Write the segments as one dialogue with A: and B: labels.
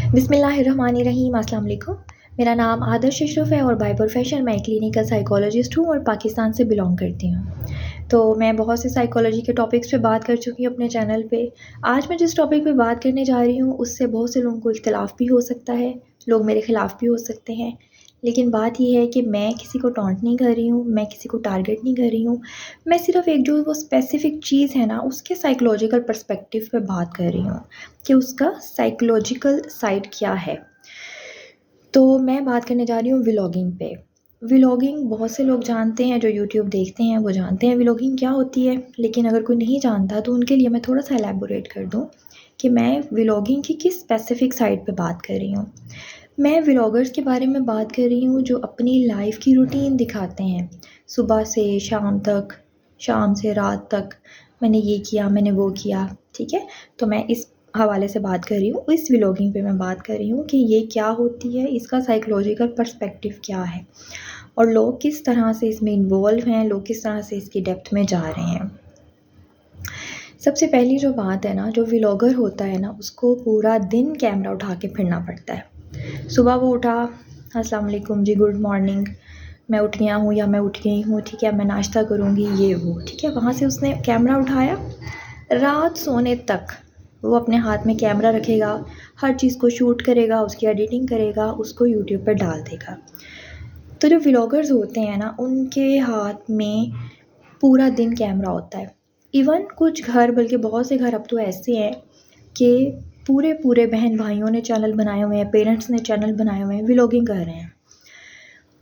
A: बिस्मिल्लाहिर्रहमानिर्रहीम। अस्सलाम वालेकुम। मेरा नाम आदर्श अशरफ है और बाय प्रोफेशन मैं क्लिनिकल साइकोलॉजिस्ट हूँ और पाकिस्तान से बिलोंग करती हूँ। तो मैं बहुत से साइकोलॉजी के टॉपिक्स पे बात कर चुकी हूँ अपने चैनल पे। आज मैं जिस टॉपिक पे बात करने जा रही हूँ उससे बहुत से लोगों को इख्तिलाफ़ भी हो सकता है, लोग मेरे ख़िलाफ़ भी हो सकते हैं। लेकिन बात ये है कि मैं किसी को टॉन्ट नहीं कर रही हूँ, मैं किसी को टारगेट नहीं कर रही हूँ। मैं सिर्फ़ एक जो वो स्पेसिफ़िक चीज़ है ना उसके साइकोलॉजिकल पर्सपेक्टिव पे बात कर रही हूँ कि उसका साइकोलॉजिकल साइड क्या है। तो मैं बात करने जा रही हूँ व्लॉगिंग पे। व्लॉगिंग बहुत से लोग जानते हैं, जो यूट्यूब देखते हैं वो जानते हैं व्लॉगिंग क्या होती है। लेकिन अगर कोई नहीं जानता तो उनके लिए मैं थोड़ा सा एलैबोरेट कर दूँ कि मैं व्लॉगिंग की किस स्पेसिफ़िक साइड पे बात कर रही हूँ। मैं व्लॉगर्स के बारे में बात कर रही हूँ जो अपनी लाइफ़ की रूटीन दिखाते हैं, सुबह से शाम तक, शाम से रात तक मैंने ये किया, मैंने वो किया, ठीक है? तो मैं इस हवाले से बात कर रही हूँ, इस व्लॉगिंग पे मैं बात कर रही हूँ कि ये क्या होती है, इसका साइकोलॉजिकल पर्सपेक्टिव क्या है और लोग किस तरह से इसमें इन्वॉल्व हैं, लोग किस तरह से इसकी डेप्थ में जा रहे हैं। सबसे पहली जो बात है ना, जो व्लॉगर होता है ना, उसको पूरा दिन कैमरा उठा के फिरना पड़ता है। सुबह वो उठा, अस्सलाम वालेकुम जी, गुड मॉर्निंग, मैं उठ गया हूँ या मैं उठ गई हूँ, ठीक है, मैं नाश्ता करूँगी, ये वो, ठीक है। वहाँ से उसने कैमरा उठाया, रात सोने तक वो अपने हाथ में कैमरा रखेगा, हर चीज़ को शूट करेगा, उसकी एडिटिंग करेगा, उसको यूट्यूब पर डाल देगा। तो जो व्लॉगर्स होते हैं ना, उनके हाथ में पूरा दिन कैमरा होता है। इवन कुछ घर, बल्कि बहुत से घर अब तो ऐसे हैं कि पूरे बहन भाइयों ने चैनल बनाए हुए हैं, पेरेंट्स ने चैनल बनाए हुए हैं, व्लॉगिंग कर रहे हैं।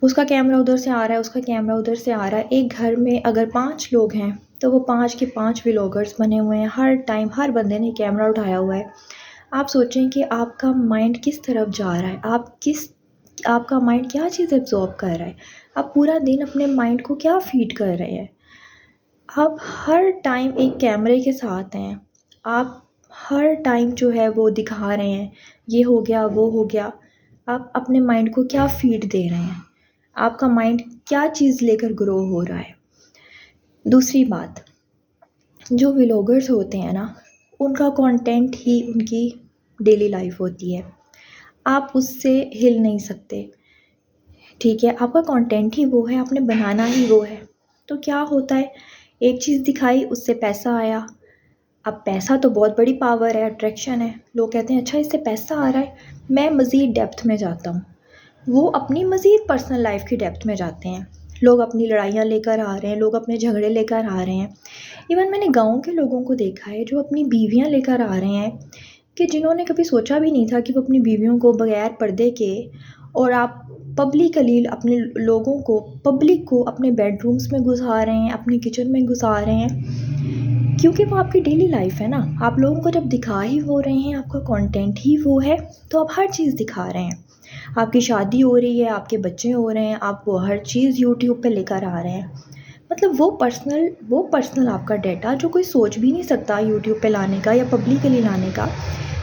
A: उसका कैमरा उधर से आ रहा है, उसका कैमरा उधर से आ रहा है। एक घर में अगर 5 लोग हैं तो वो 5 के 5 व्लॉगर्स बने हुए हैं। हर टाइम हर बंदे ने कैमरा उठाया हुआ है। आप सोचें कि आपका माइंड किस तरफ जा रहा है, आपका माइंड क्या चीज़ एब्जॉर्ब कर रहा है, आप पूरा दिन अपने माइंड को क्या फीड कर रहे हैं। आप हर टाइम एक कैमरे के साथ हैं, आप हर टाइम जो है वो दिखा रहे हैं, ये हो गया, वो हो गया। आप अपने माइंड को क्या फीड दे रहे हैं, आपका माइंड क्या चीज़ लेकर ग्रो हो रहा है। दूसरी बात, जो व्लॉगर्स होते हैं ना, उनका कंटेंट ही उनकी डेली लाइफ होती है। आप उससे हिल नहीं सकते, ठीक है। आपका कंटेंट ही वो है, आपने बनाना ही वो है। तो क्या होता है, एक चीज़ दिखाई, उससे पैसा आया। अब पैसा तो बहुत बड़ी पावर है, अट्रैक्शन है। लोग कहते हैं अच्छा इससे पैसा आ रहा है, मैं मज़ीद डेप्थ में जाता हूँ। वो अपनी मज़ीद पर्सनल लाइफ की डेप्थ में जाते हैं। लोग अपनी लड़ाइयाँ लेकर आ रहे हैं, लोग अपने झगड़े लेकर आ रहे हैं। इवन मैंने गाँव के लोगों को देखा है जो अपनी बीवियाँ लेकर आ रहे हैं, कि जिन्होंने कभी सोचा भी नहीं था कि वो अपनी बीवियों को बगैर पर्दे के, और आप पब्लिकली अपने लोगों को, पब्लिक को अपने बेडरूम्स में घुसा रहे हैं, अपने किचन में घुसा रहे हैं, क्योंकि वो आपकी डेली लाइफ है ना। आप लोगों को जब दिखा ही वो रहे हैं, आपका कंटेंट ही वो है, तो आप हर चीज़ दिखा रहे हैं। आपकी शादी हो रही है, आपके बच्चे हो रहे हैं, आप वो हर चीज़ यूट्यूब पे लेकर आ रहे हैं। मतलब वो पर्सनल आपका डाटा जो कोई सोच भी नहीं सकता यूट्यूब पे लाने का या पब्लिकली लाने का,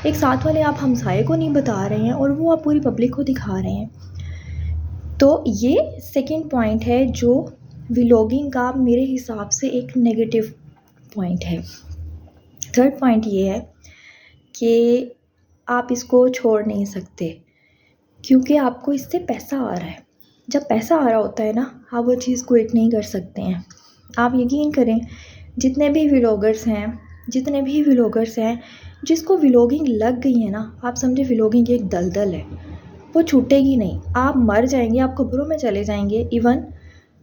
A: एक साथ वाले आप हमसाये को नहीं बता रहे हैं और वो आप पूरी पब्लिक को दिखा रहे हैं। तो ये सेकंड पॉइंट है जो व्लॉगिंग का मेरे हिसाब से एक नेगेटिव पॉइंट है। थर्ड पॉइंट ये है कि आप इसको छोड़ नहीं सकते, क्योंकि आपको इससे पैसा आ रहा है। जब पैसा आ रहा होता है ना, आप वो चीज़ क्विट नहीं कर सकते हैं। आप यकीन करें, जितने भी व्लॉगर्स हैं जिसको व्लॉगिंग लग गई है ना, आप समझे व्लॉगिंग एक दलदल है, वो छूटेगी नहीं। आप मर जाएंगे, आप कब्रों में चले जाएंगे इवन,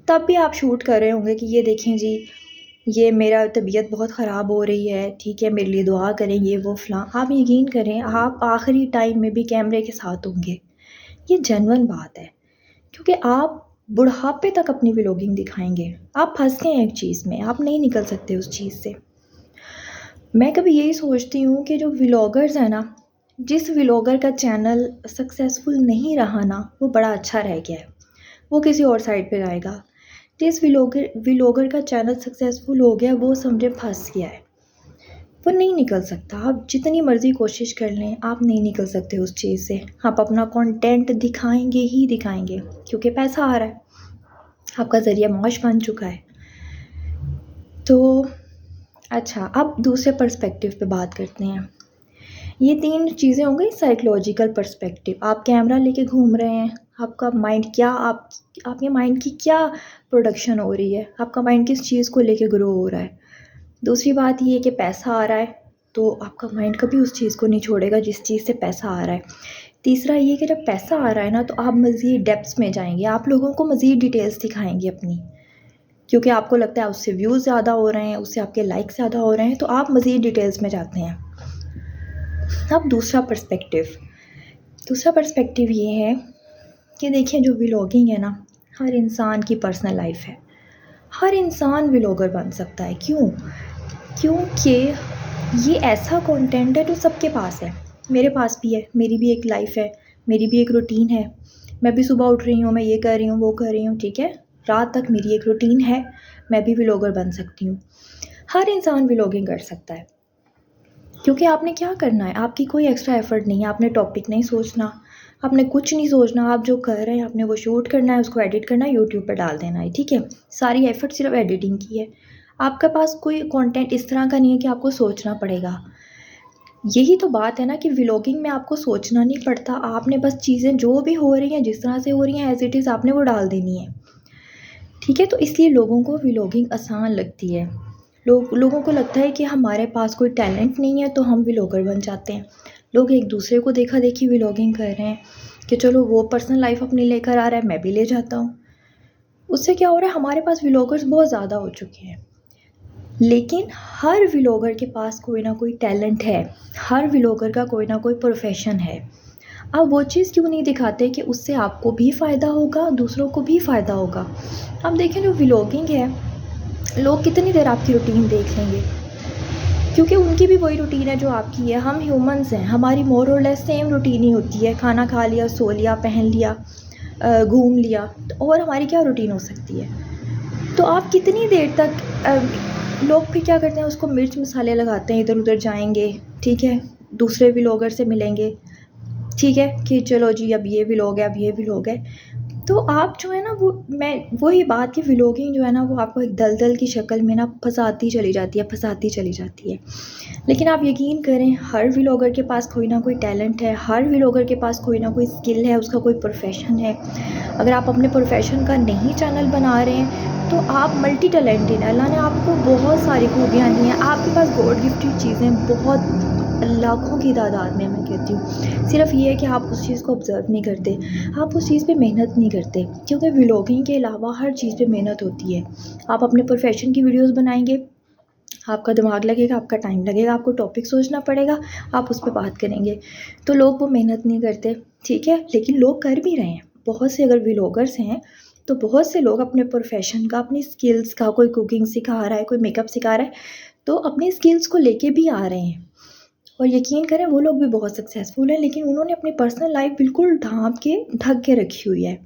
A: तब भी आप शूट कर रहे होंगे कि ये देखें जी, ये मेरा तबीयत बहुत ख़राब हो रही है, ठीक है, मेरे लिए दुआ करें, ये वो फ़लाँ। आप यकीन करें, आप आखिरी टाइम में भी कैमरे के साथ होंगे। ये जेन्युइन बात है, क्योंकि आप बुढ़ापे तक अपनी व्लॉगिंग दिखाएंगे। आप फंस गए हैं एक चीज़ में, आप नहीं निकल सकते उस चीज़ से। मैं कभी यही सोचती हूँ कि जो व्लॉगर्स हैं ना, जिस व्लॉगर का चैनल सक्सेसफुल नहीं रहा ना, वो बड़ा अच्छा रह गया है, वो किसी और साइड पे जाएगा। जिस व्लॉगर का चैनल सक्सेसफुल हो गया, वो समझे फंस गया है, वो नहीं निकल सकता। आप जितनी मर्ज़ी कोशिश कर लें, आप नहीं निकल सकते उस चीज़ से। आप अपना कंटेंट दिखाएंगे ही दिखाएंगे, क्योंकि पैसा आ रहा है, आपका ज़रिया मौज बन चुका है। तो अच्छा, अब दूसरे पर्सपेक्टिव पे बात करते हैं। ये 3 चीज़ें हो गई साइकोलॉजिकल पर्सपेक्टिव। आप कैमरा लेके घूम रहे हैं, आपका माइंड क्या आपके माइंड की क्या प्रोडक्शन हो रही है, आपका माइंड किस चीज़ को लेके ग्रो हो रहा है। दूसरी बात ये है कि पैसा आ रहा है, तो आपका माइंड कभी उस चीज़ को नहीं छोड़ेगा जिस चीज़ से पैसा आ रहा है। तीसरा ये कि जब पैसा आ रहा है ना, तो आप मज़ीद डेप्थ्स में जाएँगे, आप लोगों को मज़ीद डिटेल्स दिखाएँगे अपनी, क्योंकि आपको लगता है उससे व्यूज़ ज़्यादा हो रहे हैं, उससे आपके लाइक्स ज़्यादा हो रहे हैं, तो आप मज़ीद डिटेल्स में जाते हैं। अब दूसरा पर्सपेक्टिव ये है कि देखिए, जो व्लॉगिंग है ना, हर इंसान की पर्सनल लाइफ है। हर इंसान व्लॉगर बन सकता है। क्यों? क्योंकि ये ऐसा कंटेंट है जो सबके पास है। मेरे पास भी है, मेरी भी एक लाइफ है, मेरी भी एक रूटीन है। मैं भी सुबह उठ रही हूँ, मैं ये कर रही हूँ, वो कर रही हूँ, ठीक है। रात तक मेरी एक रूटीन है, मैं भी व्लॉगर बन सकती हूँ। हर इंसान व्लॉगिंग कर सकता है, क्योंकि आपने क्या करना है, आपकी कोई एक्स्ट्रा एफर्ट नहीं है, आपने टॉपिक नहीं सोचना, आपने कुछ नहीं सोचना। आप जो कर रहे हैं, आपने वो शूट करना है, उसको एडिट करना है, यूट्यूब पर डाल देना है, ठीक है। सारी एफर्ट सिर्फ एडिटिंग की है। आपके पास कोई कंटेंट इस तरह का नहीं है कि आपको सोचना पड़ेगा। यही तो बात है ना कि व्लॉगिंग में आपको सोचना नहीं पड़ता, आपने बस चीज़ें जो भी हो रही हैं, जिस तरह से हो रही हैं, एज़ इट इज़ आपने वो डाल देनी है, ठीक है। तो इसलिए लोगों को व्लॉगिंग आसान लगती है। लोगों को लगता है कि हमारे पास कोई टैलेंट नहीं है, तो हम व्लॉगर बन जाते हैं। लोग एक दूसरे को देखा-देखी व्लॉगिंग कर रहे हैं कि चलो वो पर्सनल लाइफ अपनी लेकर आ रहा है, मैं भी ले जाता हूँ। उससे क्या हो रहा है, हमारे पास व्लॉगर्स बहुत ज़्यादा हो चुके हैं। लेकिन हर व्लॉगर के पास कोई ना कोई टैलेंट है, हर व्लॉगर का कोई ना कोई प्रोफेशन है। आप वो चीज़ क्यों नहीं दिखाते कि उससे आपको भी फ़ायदा होगा, दूसरों को भी फ़ायदा होगा। अब देखें, जो व्लॉगिंग है, लोग कितनी देर आपकी रूटीन देख लेंगे, क्योंकि उनकी भी वही रूटीन है जो आपकी है। हम ह्यूमंस हैं, हमारी मोर और लेस सेम रूटीन ही होती है। खाना खा लिया, सो लिया, पहन लिया, घूम लिया, तो और हमारी क्या रूटीन हो सकती है। तो आप कितनी देर तक लोग फिर क्या करते हैं, उसको मिर्च मसाले लगाते हैं, इधर उधर जाएंगे, ठीक है, दूसरे व्लॉगर से मिलेंगे, ठीक है, कि चलो जी अब ये व्लॉग है, अब ये व्लॉग है। तो आप जो है ना, वही बात कि व्लॉगिंग जो है ना, वो आपको एक दलदल की शक्ल में ना फंसाती चली जाती है। लेकिन आप यकीन करें, हर व्लॉगर के पास कोई ना कोई टैलेंट है, हर व्लॉगर के पास कोई ना कोई स्किल है, उसका कोई प्रोफेशन है। अगर आप अपने प्रोफेशन का नहीं चैनल बना रहे हैं, तो आप मल्टी टैलेंटेड हैं। अल्लाह ने आपको बहुत सारी खूबियाँ दी हैं, आपके पास गॉड गिफ्टेड चीज़ें बहुत लाखों की तादाद में, मैं कहती हूँ। सिर्फ ये है कि आप उस चीज़ को ऑब्ज़र्व नहीं करते, आप उस चीज़ पे मेहनत नहीं करते, क्योंकि व्लॉगिंग के अलावा हर चीज़ पे मेहनत होती है। आप अपने प्रोफेशन की वीडियोज़ बनाएंगे, आपका दिमाग लगेगा, आपका टाइम लगेगा, आपको टॉपिक सोचना पड़ेगा, आप उस पर बात करेंगे। तो लोग वो मेहनत नहीं करते, ठीक है, लेकिन लोग कर भी रहे हैं। बहुत से अगर व्लॉगर्स हैं, तो बहुत से लोग अपने प्रोफेशन का, अपनी स्किल्स का, कोई कुकिंग सिखा रहा है, कोई मेकअप सिखा रहा है, तो अपनी स्किल्स को लेके भी आ रहे हैं। और यकीन करें, वो लोग भी बहुत सक्सेसफुल हैं, लेकिन उन्होंने अपनी पर्सनल लाइफ बिल्कुल ढक के रखी हुई है।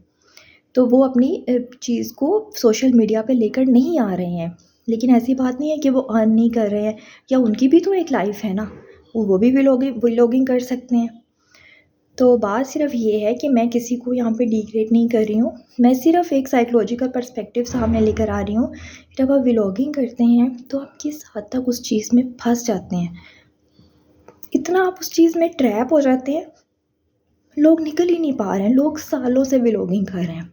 A: तो वो अपनी चीज़ को सोशल मीडिया पे लेकर नहीं आ रहे हैं। लेकिन ऐसी बात नहीं है कि वो अर्न नहीं कर रहे हैं, या उनकी भी तो एक लाइफ है ना, वो भी व्लॉगिंग कर सकते हैं। तो बात सिर्फ ये है कि मैं किसी को यहाँ पे डिग्रेड नहीं कर रही हूँ, मैं सिर्फ एक साइकोलॉजिकल पर्सपेक्टिव सामने लेकर आ रही हूँ। जब आप व्लॉगिंग करते हैं, तो आप किस हद तक उस चीज़ में फंस जाते हैं, इतना आप उस चीज़ में ट्रैप हो जाते हैं, लोग निकल ही नहीं पा रहे हैं। लोग सालों से व्लॉगिंग कर रहे हैं,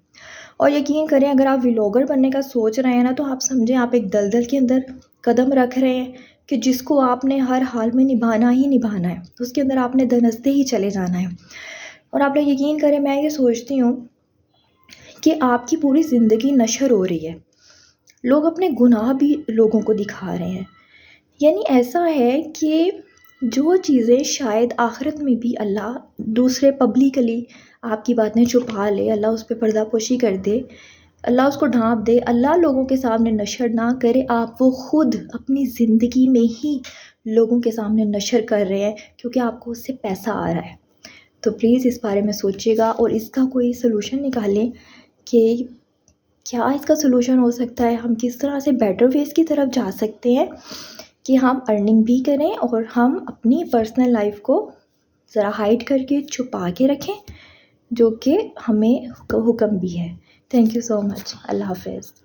A: और यकीन करें, अगर आप व्लॉगर बनने का सोच रहे हैं ना, तो आप समझें आप एक दलदल के अंदर कदम रख रहे हैं, कि जिसको आपने हर हाल में निभाना ही निभाना है, तो उसके अंदर आपने धंसते ही चले जाना है। और आप लोग यकीन करें, मैं ये सोचती हूँ कि आपकी पूरी ज़िंदगी नशर हो रही है, लोग अपने गुनाह भी लोगों को दिखा रहे हैं। यानी ऐसा है कि जो चीज़ें शायद आखिरत में भी अल्लाह दूसरे पब्लिकली आपकी बातें छुपा ले, अल्लाह उस पे पर्दापोशी कर दे, अल्लाह उसको ढाँप दे, अल्लाह लोगों के सामने नशर ना करे, आप वो खुद अपनी ज़िंदगी में ही लोगों के सामने नशर कर रहे हैं, क्योंकि आपको उससे पैसा आ रहा है। तो प्लीज़ इस बारे में सोचिएगा, और इसका कोई सलूशन निकालें कि क्या इसका सलूशन हो सकता है, हम किस तरह से बेटर वेज़ की तरफ जा सकते हैं कि हम अर्निंग भी करें, और हम अपनी पर्सनल लाइफ को ज़रा हाइड करके छुपा के रखें, जो कि हमें हुक्म भी है। Thank you so much. अल्लाह हाफ़िज़।